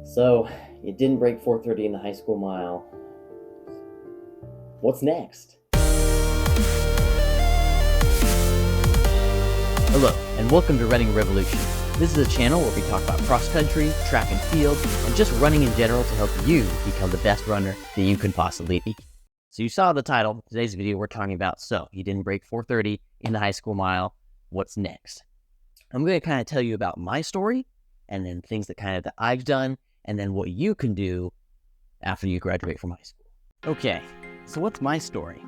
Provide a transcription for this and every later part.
So, you didn't break 4:30 in the high school mile. What's next? Hello, and welcome to Running Revolution. This is a channel where we talk about cross-country, track and field, and just running in general to help you become the best runner that you can possibly be. So you saw the title. Today's video we're talking about, so you didn't break 4:30 in the high school mile. What's next? I'm going to kind of tell you about my story, and then things that I've done, and then what you can do after you graduate from high school. Okay, so what's my story?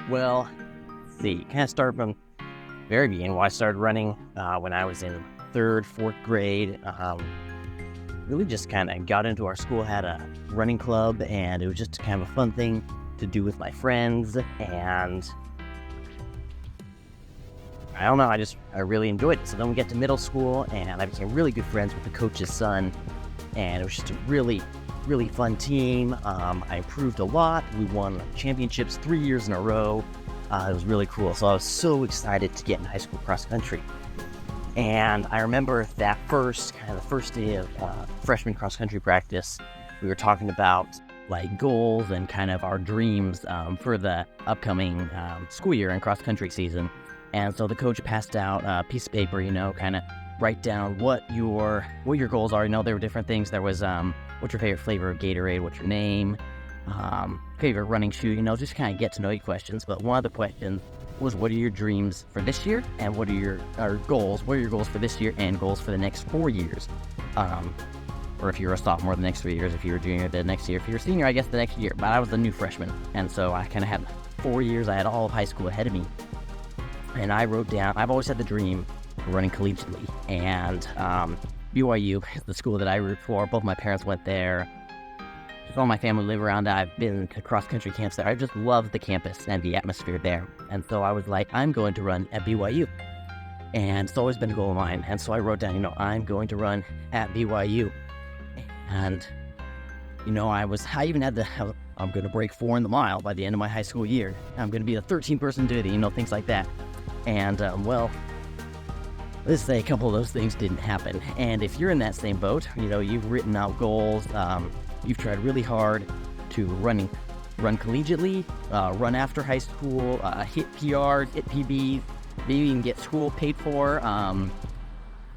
Well, let's see, kind of start from very beginning. Well, I started running when I was in third, fourth grade. Really just kind of got into our school, had a running club, and it was just kind of a fun thing to do with my friends. And I don't know, I really enjoyed it. So then we get to middle school, and I became really good friends with the coach's son, and it was just a really, really fun team. I improved a lot. We won championships 3 years in a row. It was really cool. So I was so excited to get in high school cross country. And I remember that the first day of freshman cross country practice, we were talking about like goals and kind of our dreams for the upcoming school year and cross country season. And so the coach passed out a piece of paper, kind of write down what your goals are. There were different things. There was what's your favorite flavor of Gatorade? What's your name? Favorite running shoe, just kind of get to know you questions. But one of the questions was, what are your dreams for this year, and what are your goals? What are your goals for this year and goals for the next 4 years? Or if you're a sophomore, the next 3 years. If you're a junior, the next year. If you're a senior, I guess the next year. But I was a new freshman, and so I kind of had 4 years. I had all of high school ahead of me, and I wrote down. I've always had the dream of running collegiately, and BYU is the school that I root for. Both my parents went there. All my family live around. I've been to cross-country camps there. I just love the campus and the atmosphere there. And so I was like, I'm going to run at BYU. And it's always been a goal of mine. And so I wrote down, I'm going to run at BYU. And, I even had I'm going to break 4 in the mile by the end of my high school year. I'm going to be the 13th person to do it, things like that. And, let's say a couple of those things didn't happen. And if you're in that same boat, you've written out goals, you've tried really hard to run collegiately, run after high school, hit PRs, hit PBs, maybe even get school paid for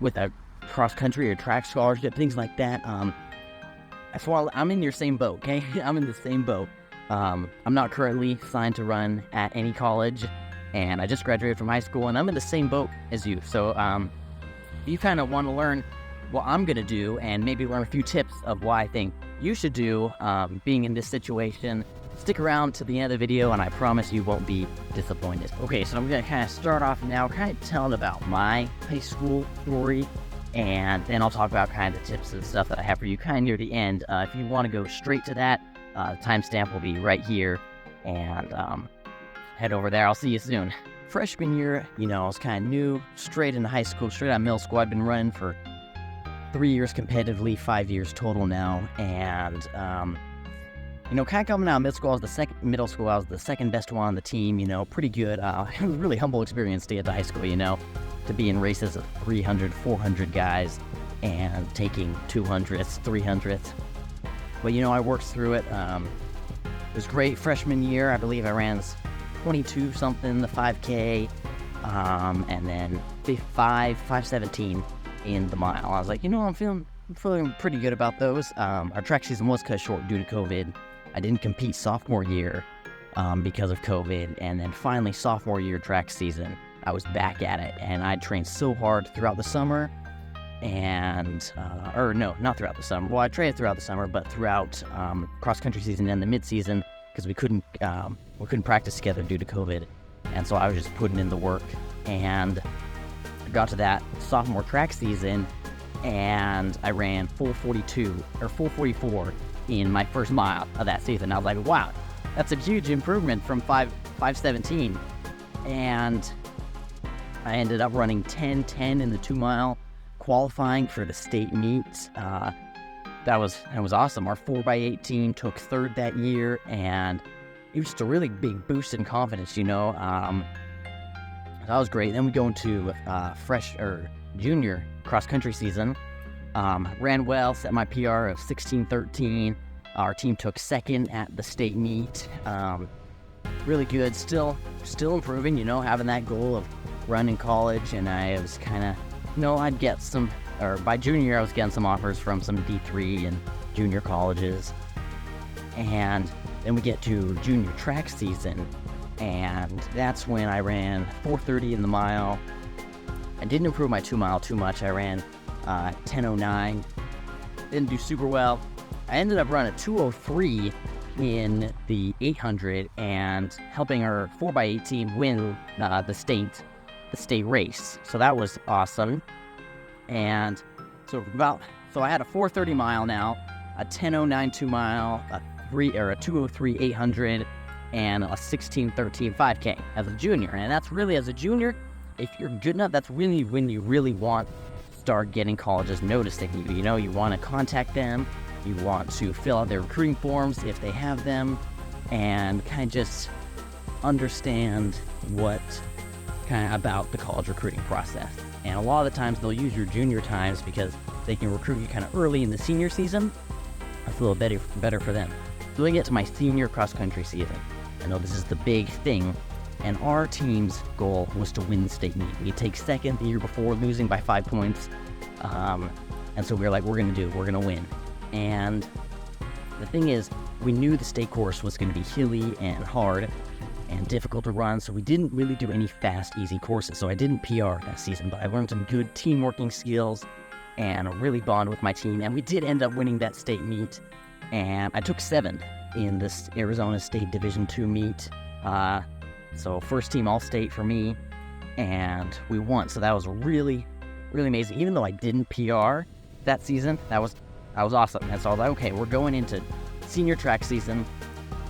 with a cross-country or track scholarship, things like that. So I'm in your same boat, okay? I'm in the same boat. I'm not currently signed to run at any college, and I just graduated from high school, and I'm in the same boat as you. So if you kind of want to learn what I'm going to do and maybe learn a few tips of what I think you should do being in this situation, stick around to the end of the video, and I promise you won't be disappointed. Okay, so I'm going to kind of start off now kind of telling about my high school story, and then I'll talk about kind of the tips and stuff that I have for you kind of near the end. If you want to go straight to that, timestamp will be right here, and head over there. I'll see you soon. Freshman year, I was kind of new, straight into high school, straight out of middle school. I've been running for 3 years competitively, 5 years total now, and kind of coming out of middle school, I was the second best one on the team. Pretty good. It was a really humble experience to get to high school. To be in races of 300, 400 guys, and taking 200ths, 300ths. But I worked through it. It was great. Freshman year, I believe I ran 22 something the 5K, and then 5:17 in the mile. I was like, I'm feeling pretty good about those. Our track season was cut short due to COVID. I didn't compete sophomore year because of COVID, and then finally sophomore year track season, I was back at it, and I trained so hard throughout the summer, and not throughout the summer. Well, I trained throughout the summer, but throughout cross country season and the mid season, because we couldn't practice together due to COVID, and so I was just putting in the work. And got to that sophomore track season, and I ran 4:42 or 4:44 in my first mile of that season. I was like, wow, that's a huge improvement from 5:17. And I ended up running 10:10 in the 2 mile, qualifying for the state meets. That was awesome. Our 4x18 took third that year, and it was just a really big boost in confidence, That was great. Then we go into junior cross country season, Ran well, set my PR of 16:13. Our team took second at the state meet. Really good, still improving, having that goal of running college. And I was kind of, I'd get some, or by junior year, I was getting some offers from some D3 and junior colleges. And then we get to junior track season, and that's when I ran 4:30 in the mile. I didn't improve my 2 mile too much. I ran 10:09. Didn't do super well. I ended up running 2:03 in the 800 and helping our 4x8 team win the state race. So that was awesome. And so I had a 4:30 mile now, a 10:09 2 mile, a 2:03 800, and a 16:13 5K as a junior. And that's really, as a junior, if you're good enough, that's really when you really want to start getting colleges noticing you. You want to contact them, you want to fill out their recruiting forms if they have them, and kind of just understand what kind of about the college recruiting process. And a lot of the times they'll use your junior times because they can recruit you kind of early in the senior season. That's a little better for them. So we get to my senior cross-country season. I know this is the big thing, and our team's goal was to win the state meet. We take second the year before, losing by 5 points. And so we were like, we're going to win. And the thing is, we knew the state course was going to be hilly and hard and difficult to run, so we didn't really do any fast, easy courses. So I didn't PR that season, but I learned some good team working skills and really bond with my team. And we did end up winning that state meet. And I took 7th in this Arizona State Division II meet. So first team All-State for me, and we won. So that was really, really amazing. Even though I didn't PR that season, that was awesome. And so I was like, okay, we're going into senior track season.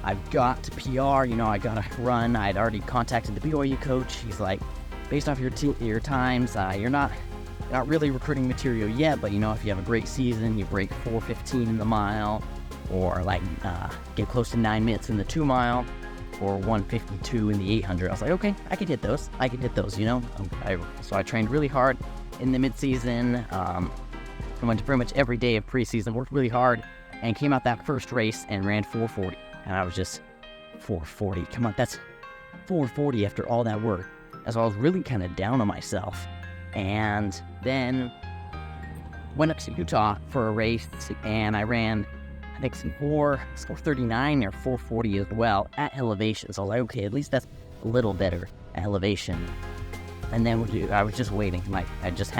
I've got to PR, I got to run. I'd already contacted the BYU coach. He's like, based off your times, you're not really recruiting material yet, but if you have a great season, you break 4:15 in the mile, or get close to 9 minutes in the 2 mile, or 1:52 in the 800. I was like, okay, I could hit those. So I trained really hard in the mid-season. I went to pretty much every day of preseason, worked really hard, and came out that first race and ran 4:40. And I was just, 4:40, come on, that's 4:40 after all that work. And so I was really kind of down on myself. And then went up to Utah for a race, and I ran, I think, some 4:39 or 4:40 as well at elevation. So I was like, okay, at least that's a little better at elevation. And then I was just waiting. I just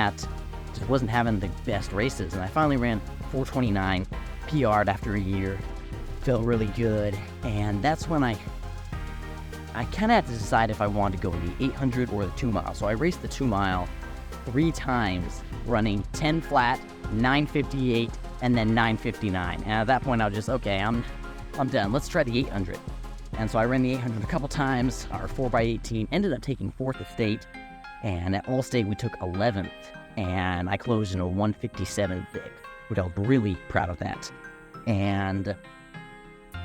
wasn't having the best races. And I finally ran 4:29, PR'd after a year, felt really good. And that's when I kind of had to decide if I wanted to go the 800 or the 2 mile. So I raced the 2 mile 3 times, running 10 flat, 9:58, and then 9:59. And at that point, I was just, okay, I'm done. Let's try the 800. And so I ran the 800 a couple times. Our 4x8 team ended up taking 4th at state, and at All-State we took 11th, and I closed in a 1:57.6, which I was really proud of that. And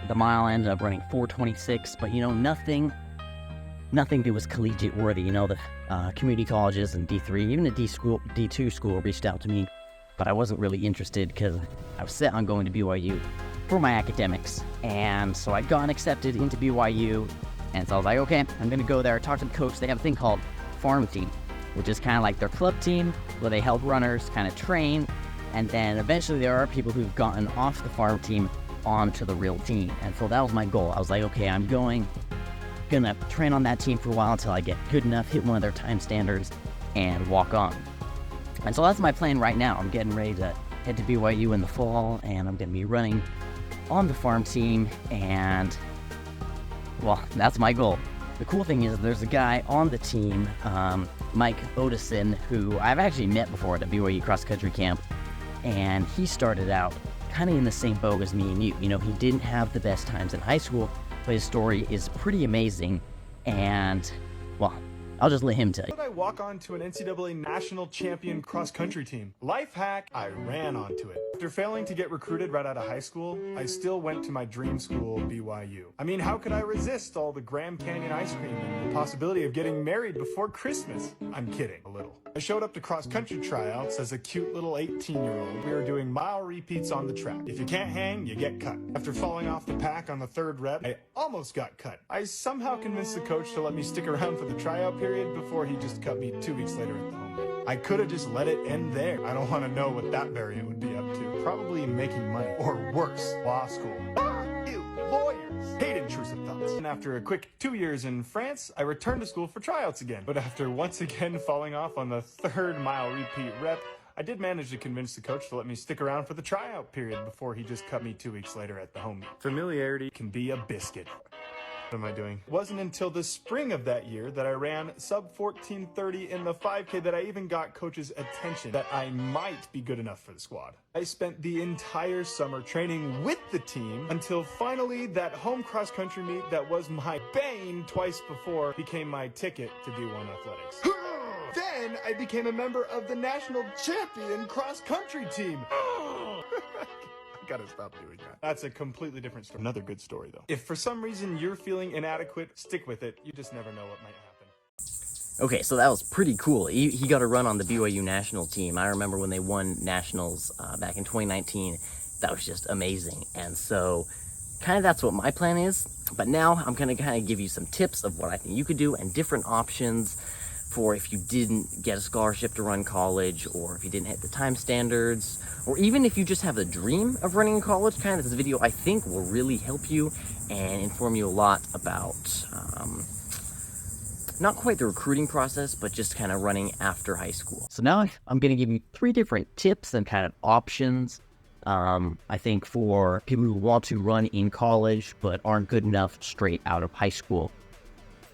the mile ended up running 4:26, but nothing that was collegiate worthy. The community colleges and D3, even the D2 school reached out to me, but I wasn't really interested because I was set on going to BYU for my academics. And so I'd gotten accepted into BYU, and so I was like, okay, I'm going to go there, talk to the coach. They have a thing called Farm Team, which is kind of like their club team where they help runners kind of train, and then eventually there are people who've gotten off the farm team onto the real team. And so that was my goal. I was like, okay, I'm gonna train on that team for a while until I get good enough, hit one of their time standards, and walk on. And so that's my plan right now. I'm getting ready to head to BYU in the fall, and I'm gonna be running on the farm team, and well, that's my goal. The cool thing is there's a guy on the team, Mike Odison, who I've actually met before at a BYU cross-country camp, and he started out kind of in the same boat as me and you. He didn't have the best times in high school, but his story is pretty amazing. And, well, I'll just let him tell you. How did I walk onto an NCAA national champion cross-country team? Life hack, I ran onto it. After failing to get recruited right out of high school, I still went to my dream school, BYU. I mean, how could I resist all the Grand Canyon ice cream and the possibility of getting married before Christmas? I'm kidding, a little. I showed up to cross-country tryouts as a cute little 18-year-old. We were doing mile repeats on the track. If you can't hang, you get cut. After falling off the pack on the third rep, I almost got cut. I somehow convinced the coach to let me stick around for the tryout period before he just cut me 2 weeks later at the home game. I could have just let it end there. I don't want to know what that variant would be up to. Probably making money. Or worse, law school. Ew, lawyers. Hate intrusive thoughts. And after a quick 2 years in France, I returned to school for tryouts again. But after once again falling off on the third mile repeat rep, I did manage to convince the coach to let me stick around for the tryout period before he just cut me 2 weeks later at the home game. Familiarity can be a biscuit. What am I doing? It wasn't until the spring of that year that I ran sub 14:30 in the 5K that I even got coach's attention that I might be good enough for the squad. I spent the entire summer training with the team until finally that home cross country meet that was my bane twice before became my ticket to D1 athletics. Then I became a member of the national champion cross country team. Gotta stop doing that. That's a completely different story. Another good story, though. If for some reason you're feeling inadequate, stick with it. You just never know what might happen. Okay, so that was pretty cool. He got a run on the BYU national team. I remember when they won nationals back in 2019. That was just amazing. And so kind of that's what my plan is. But now I'm going to kind of give you some tips of what I think you could do and different options for if you didn't get a scholarship to run college, or if you didn't hit the time standards, or even if you just have a dream of running in college. Kind of this video I think will really help you and inform you a lot about not quite the recruiting process, but just kind of running after high school. So now I'm going to give you 3 different tips and kind of options I think for people who want to run in college but aren't good enough straight out of high school.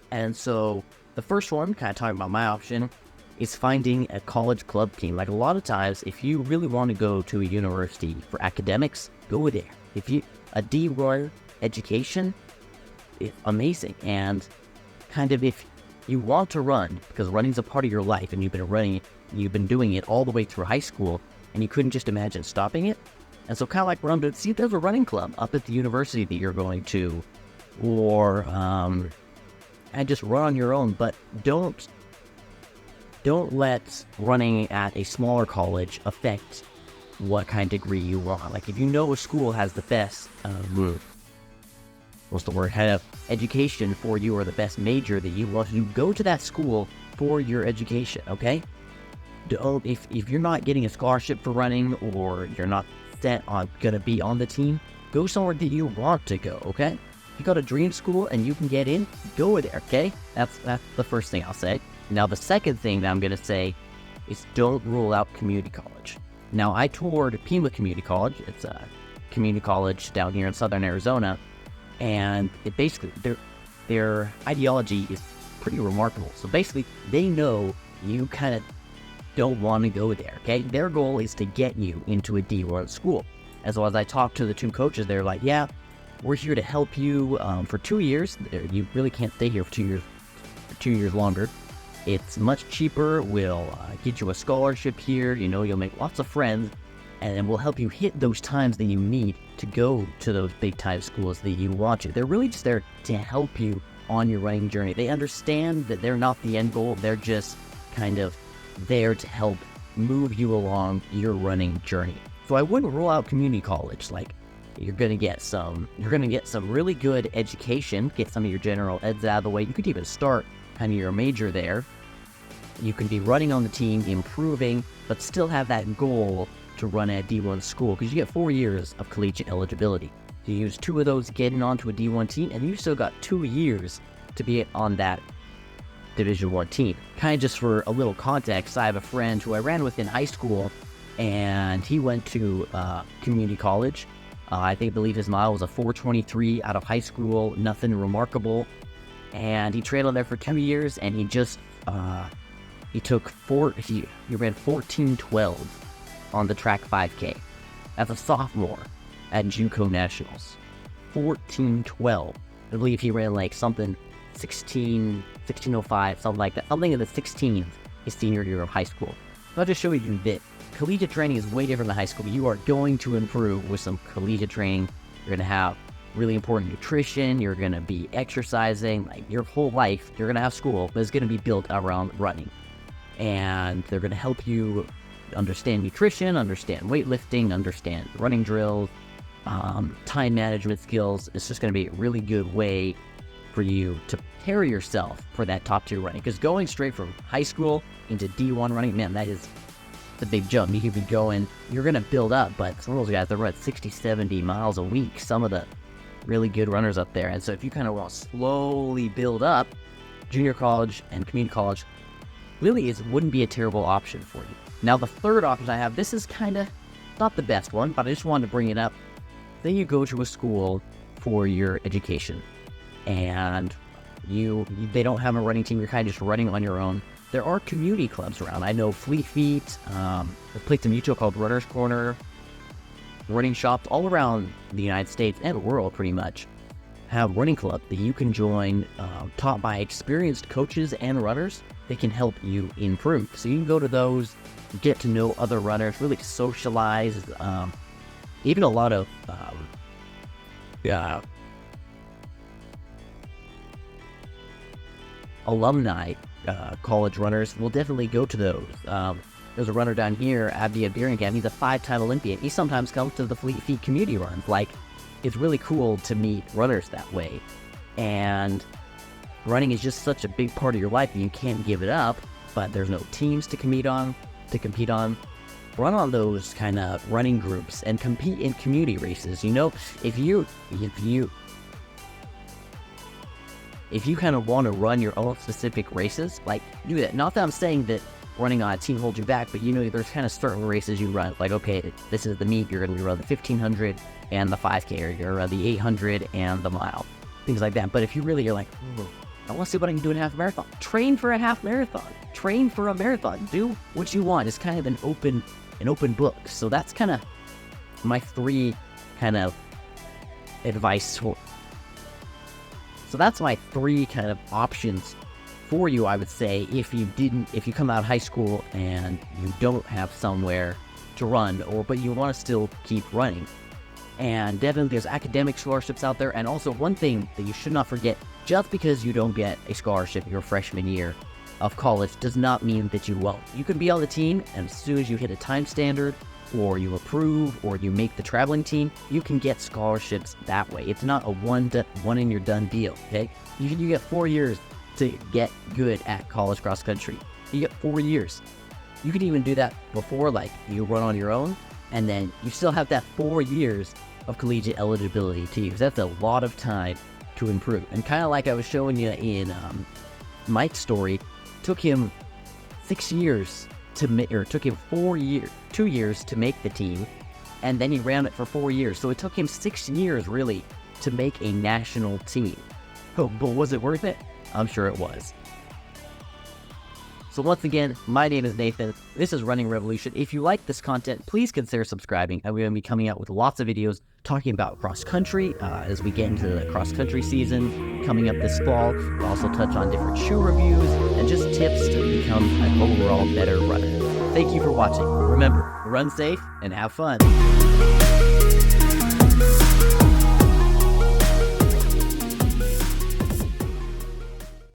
And so the first one, kind of talking about my option, is finding a college club team. Like a lot of times, if you really want to go to a university for academics, go there. If you a D1 education, it's amazing. And kind of if you want to run, because running's a part of your life, and you've been doing it all the way through high school, and you couldn't just imagine stopping it. And so kind of like what I'm doing, see if there's a running club up at the university that you're going to, or and just run on your own, but don't let running at a smaller college affect what kind of degree you want. Like if you know a school has the best kind of education for you, or the best major that you want to do, go to that school for your education. Okay, if you're not getting a scholarship for running, or you're not set on gonna be on the team, go somewhere that you want to go. Okay, if you got a dream school and you can get in, go there, okay? That's the first thing I'll say. Now, the second thing that I'm going to say is don't rule out community college. Now, I toured Pima Community College. It's a community college down here in southern Arizona, and it basically, their ideology is pretty remarkable. So basically, they know you kind of don't want to go there, okay? Their goal is to get you into a D1 school. And so as I talked to the 2 coaches, they're like, yeah, we're here to help you for 2 years. You really can't stay here for 2 years longer. It's much cheaper. We'll get you a scholarship here. You know, you'll make lots of friends, and then we'll help you hit those times that you need to go to those big time schools that you want to. They're really just there to help you on your running journey. They understand that they're not the end goal. They're just kind of there to help move you along your running journey. So I wouldn't rule out community college. Like, you're gonna get some really good education, get some of your general eds out of the way. You could even start kind of your major there. You can be running on the team, improving, but still have that goal to run at a D1 school, because you get 4 years of collegiate eligibility. You use 2 of those getting onto a D1 team, and you still got 2 years to be on that Division 1 team. Kind of just for a little context, I have a friend who I ran with in high school, and he went to community college. I believe his mile was a 4:23 out of high school, nothing remarkable. And he trailed there for 2 years, and he just he ran 14:12 on the track 5K as a sophomore at JUCO Nationals. 14:12. I believe he ran like something 1605, something like that. Something in the 16th is senior year of high school. So I'll just show you that collegiate training is way different than high school. You are going to improve with some collegiate training. You're going to have really important nutrition. You're going to be exercising. Like your whole life, you're going to have school, but it's going to be built around running. And they're going to help you understand nutrition, understand weightlifting, understand running drills, time management skills. It's just going to be a really good way for you to prepare yourself for that top tier running. Because going straight from high school into D1 running, man, that is a big jump. You could be going, you're going to build up, but some of those guys, they run 60, 70 miles a week. Some of the really good runners up there. And so if you kind of want to slowly build up, junior college and community college really wouldn't be a terrible option for you. Now, the third option I have, this is kind of not the best one, but I just wanted to bring it up. Then you go to a school for your education, and they don't have a running team. You're kind of just running on your own. There are community clubs around. I know Fleet Feet, a place in Mutual called Runner's Corner, running shops all around the United States and the world pretty much have running clubs that you can join, taught by experienced coaches and runners. They can help you improve. So you can go to those, get to know other runners, really socialize. Even a lot of alumni college runners will definitely go to those. There's a runner down here, Abdi Abdiringam. He's a 5-time Olympian. He sometimes comes to the Fleet Feet community runs. Like, it's really cool to meet runners that way. And running is just such a big part of your life, and you can't give it up. But there's no teams to compete on. Run on those kind of running groups and compete in community races. You know, if you kind of want to run your own specific races, like, do that. Not that I'm saying that running on a team holds you back, but you know, there's kind of certain races you run. Like, okay, this is the meet, you're going to run the 1500 and the 5K, or you're going to run the 800 and the mile, things like that. But if you really are like, I want to see what I can do in a half marathon, train for a half marathon, train for a marathon, do what you want. It's kind of an open book. So that's kind of my 3 kind of advice. So that's my 3 kind of options for you, I would say, if you come out of high school and you don't have somewhere to run, but you want to still keep running. And definitely there's academic scholarships out there. And also, one thing that you should not forget, just because you don't get a scholarship your freshman year of college does not mean that you won't. You can be on the team, and as soon as you hit a time standard, or you approve, or you make the traveling team, you can get scholarships that way. It's not a one and you're done deal, okay? You get 4 years to get good at college cross country. You get 4 years. You can even do that before, like, you run on your own, and then you still have that 4 years of collegiate eligibility to use. That's a lot of time to improve. And kind of like I was showing you in Mike's story, took him 6 years took him 2 years to make the team, and then he ran it for 4 years. So it took him 6 years, really, to make a national team. Oh, but was it worth it? I'm sure it was. So once again, my name is Nathan. This is Running Revolution. If you like this content, please consider subscribing. I'm going to be coming out with lots of videos talking about cross-country as we get into the cross-country season coming up this fall. We'll also touch on different shoe reviews and just tips to become an overall better runner. Thank you for watching. Remember, run safe and have fun.